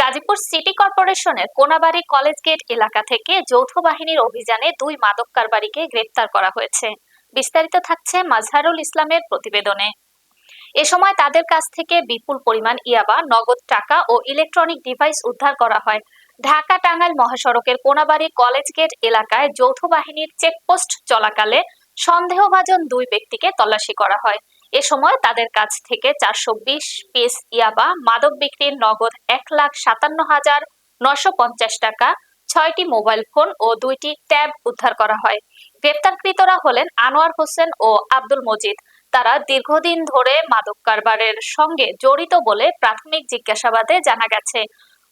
Gazipur city কর্পোরেশনের Konabari college gate এলাকা থেকে যৌথ বাহিনীর অভিযানে 2 মাদক কারবারিকে গ্রেফতার করা হয়েছে। বিস্তারিত থাকছে মাজহারুল ইসলামের প্রতিবেদনে। এ সময় তাদের কাছ থেকে বিপুল পরিমাণ ইয়াবা, নগদ টাকা ও ইলেকট্রনিক ডিভাইস উদ্ধার করা হয়। ঢাকা টাঙ্গাইল মহাসড়কের কোনাবাড়ী কলেজ গেট এলাকায় যৌথ বাহিনীর চেকপোস্ট চলাকালে সন্দেহভাজন 2 ব্যক্তিকে তল্লাশি করা হয়। এ সময় তাদের কাছ থেকে 420 পিস ইয়াবা, মাদক বিক্রির নগদ 1,57,950 টাকা, 6টি মোবাইল ফোন ও 2টি ট্যাব উদ্ধার করা হয়। গ্রেপ্তারকৃতরা হলেন আনোয়ার হোসেন ও আব্দুল মজিদ। তারা দীর্ঘদিন ধরে মাদক কারবারের সঙ্গে জড়িত বলে প্রাথমিক জিজ্ঞাসাবাদে জানা গেছে।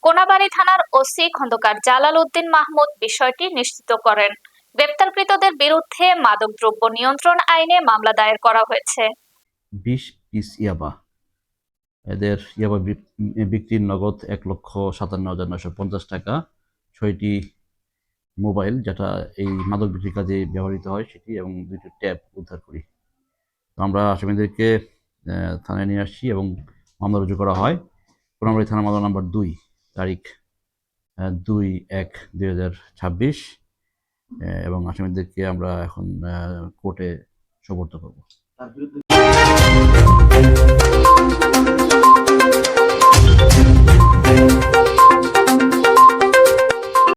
কোনাবাড়ী থানার ওসি খন্দকার জালাল উদ্দিন মাহমুদ বিষয়টি নিশ্চিত করেন। গ্রেপ্তারকৃতদের বিরুদ্ধে মাদকদ্রব্য নিয়ন্ত্রণ আইনে মামলা দায়ের করা হয়েছে। 20 পিস ইয়াবা, এদের ইয়াবা বিক্রির নগদ 1,57,950 টাকা, 6টি মোবাইল যেটা এই মাদক বিক্রির কাজে ব্যবহৃত হয় সেটি, এবং 2টি ট্যাব উদ্ধার করি। তো আমরা আসামিদেরকে থানায় নিয়ে আসছি এবং মামলা রুজু করা হয়। কোনাবাড়ী থানা মামলা নাম্বার 2, তারিখ 2/1/2026, এবং আসামিদেরকে আমরা এখন কোর্টে সোপর্দ করব।